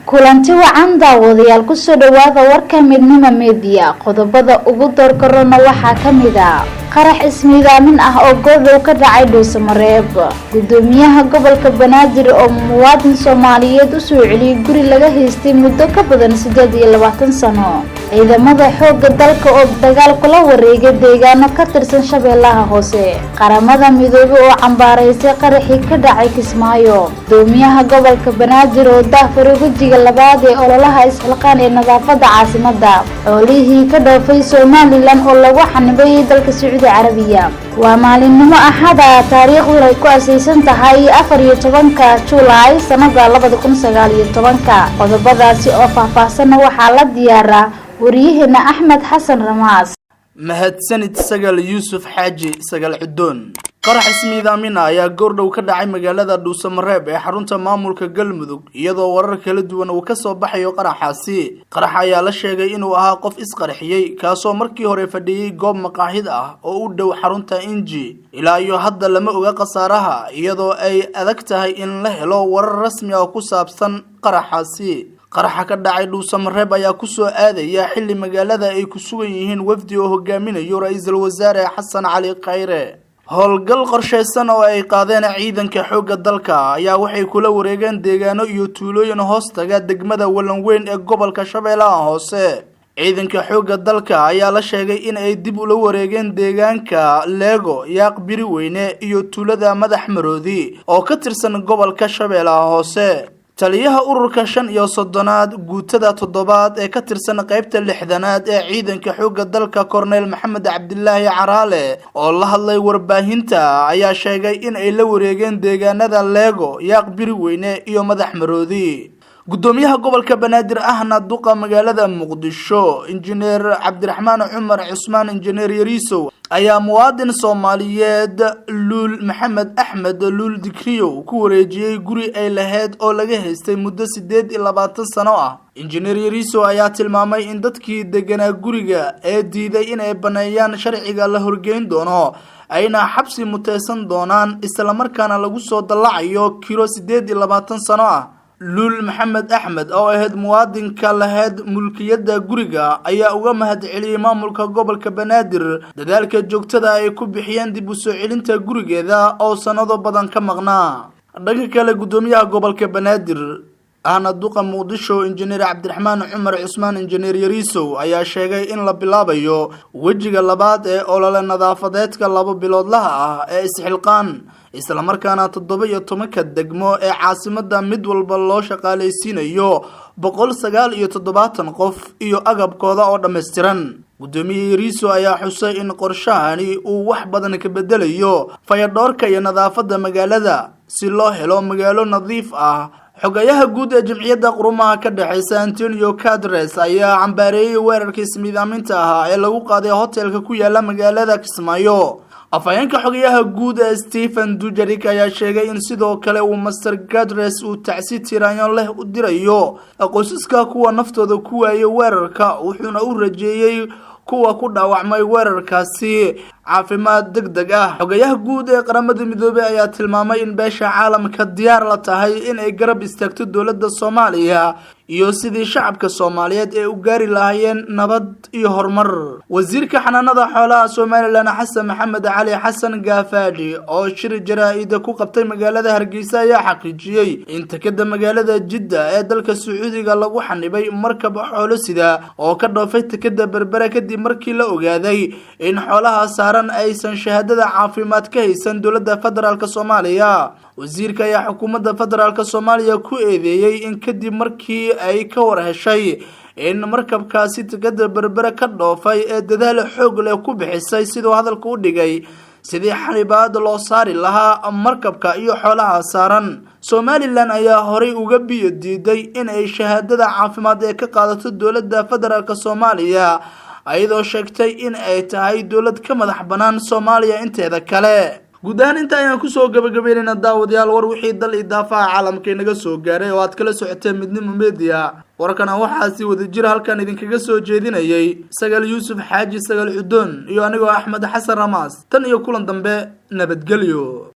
kulanti wacan daawadayaal ku soo dhawaada warka midnimo media qodobada ugu doorkarona waxaa kamid ah qarax ismiidaamin ah oo goordhow ka dhacay Dhuusamareeb gudoomiyaha gobolka Banaadir oo muwaadin Soomaaliyeed u soo celiyay guri laga haystay muddo ka badan 28 sano ciidamada xoogga dalka oo dagaal kula wareegay deegaano ka tirsan Shabeellaha Hoose qaramada midoobay oo cambaaraysay qaraxii ka dhacay Kismaayo gudoomiyaha gobolka Banaadir oo daahfuray wajiga labaad ee ololaha isxilqaan ee nadaafada caasimada xoolihii ka dhoofay Somaliland oo lagu xanibay dalka Sacuudi Carabiya waa maalinimo axada taariikhdu ay ku asaysan tahay 14 July sanada 2019 qodobadaasi oo faahfaahsan waxaa la diyaaraa wariyahena Axmed Xasan Ramaas mahadsanid Sagal Yuusuf Xaaji Sagal Cudoon qarax ismiidaamin ayaa goordhow ka dhacay magaalada Dhuusamareeb ee xarunta maamulka Galmudug iyadoo warar kala duwan uu ka soo baxayo qaraxaasi qarax ayaa la sheegay inuu ahaa qof isqarxiyay kaasoo markii hore fadhiyay goob maqaaxid ah oo u dhow xarunta Inji ilaa iyo hadda lama oga qasaaraha iyadoo ay adag tahay in la helo warar rasmi ah oo ku saabsan qaraxaasi qaraxa ka dhacay Dhuusamareeb ayaa ku soo aadaya xilli magaalada ay ku sugan yihiin wafdi oo hogaaminayo ra'iisul wasaare Xasan Cali Khayre howlgal qorsheysan oo ay qaadeen ciidanka xoogga dalka ayaa waxay kula wareegeen deegaano iyo tuulooyin hoostaga degmada Walanweyn ee gobolka Shabeellaha Hoose ciidanka xoogga dalka ayaa la sheegay in ay dib ula wareegeen deegaanka Leego Yaaq Biri Weyne iyo tuulada Madax Maroodi oo ka tirsan gobolka Shabeellaha Hoose taliyaha ururka 35aad guutada 7aad ee ka tirsan qaybta 6aad ee ciidanka xoogga dalka Korneyl Maxamed Cabdilaahi Caraale oo la hadlay warbaahinta ayaa sheegay in ay la wareegeen deegaanada Leego Yaaq Biri Weyne iyo Madax Maroodi gudoomiyaha gobolka Banaadir ahna duqa magaalada Muqdisho injineer Cabdiraxmaan Cumar Cusmaan injineer Yariisow ayaa muwaadin Soomaaliyeed Luul Maxamed Axmed Luul Dikriyo ku wareejiyay guri ay lahayd oo laga haystay muddo 28 sano ah injineer Yariisow ayaa tilmaamay in dadkii deganaa guriga ee diiday in ay baneeyaan sharciga la horgeyn doono ayna xabsi muteysan doonaan isla markaana lagu soo dalacayo kiro 28 sano ah Luul Maxamed Axmed oo ahayd muwaadinka lahayd mulkiyada guriga ayaa uga mahadceliyay maamulka gobolka Banaadir dadaalka joogtada ay ku bixiyeen dib u soo celinta gurigeeda oo sanado badan ka maqnaa dhanka kale gudoomiyaha gobolka Banaadir ahna duqa Muqdisho injineer Cabdiraxmaan Cumar Cusmaan injineer Yariisow ayaa sheegay in la bilaabayo wajiga labaad ee olole nadaafadeedka 2 biloodlaha ah ee isxilqaan isla markaana 17 degmo ee caasimada mid walba loo shaqaaleysiinayo 179 qof iyo agabkooda oo dhameystiran gudoomiyaha Yariisow ayaa xusay in qorshahani uu wax badan ka bedelayo fayadhoorka iyo nadaafada magaalada si loo helo magaalo nadiif ah xogayaha guud ee jamciyadda qurumaha ka dhaxaysa Antonio Guterres ayaa cambaareeyay weerarkii ismiidaaminta ah ee lagu qaaday hotelka ku yaala magaalada Kismaayo afayeenka xogayaha guud ee Stephen Dujarric ayaa sheegay in sidoo kale uu Mr Guterres uu tacsi tiraanyo leh u dirayo qoysaska kuwa naftooda ku waayay weerarka wuxuuna u rajeeyay kuwa ku dhaawacmay weerarkaasi caafimaad degdeg ah xogayaha guud ee qaramada midoobay ayaa tilmaamay in beesha caalamka diyaar la tahay in ay garab istaagto dawladda Soomaaliya iyo sidii shacabka Soomaaliyeed ee u gaari lahaayeen nabad iyo horumar wasiirka xanaanada xoolaha Somaliland Xasan Maxamed Cali Xasan Gaafadhi oo shir jaraa'id ku qabtay magaalada Hargeysa ayaa xaqiijiyay in takada magaalada Jidda ee dalka Sacuudiga lagu xanibay markab xoolo sida oo ka dhoofay takada Berbera kadib markii la ogaaday in xoolaha saaran aysan shahaadada caafimaad ka haysan dawladda federaalka Soomaaliya wasiirka ayaa xukuumadda federaalka Soomaaliya ku eedeeyay in kadib markii ay ka war heshay in markabkaasi takada Berbera ka dhoofay ee dadaal xoog leh ku bixisay sidoo hadalku u dhigay sidii xanibaad loo saari lahaa markabka iyo xoolaha saaran Somaliland ayaa horay uga biyo diiday in ay shahaadada caafimaad ee ka qaadato dawladda federaalka Soomaaliya ayadoo sheegtay in ay tahay dawlad ka madax banaan Soomaaliya inteeda kale guudaan inta ayaan ku soo gabagabeynayna daawadayaal war wixii dal idaafaha caalamka inaga soo gaaray oo aad kala socoteen midnimo media warkana waxaa si wada jir halkan idinkaga soo jeedinayay Sagal Yuusuf Xaaji Sagal Cudoon iyo anigoo Axmed Xasan Ramaas tan iyo kulan dambe nabadgelyo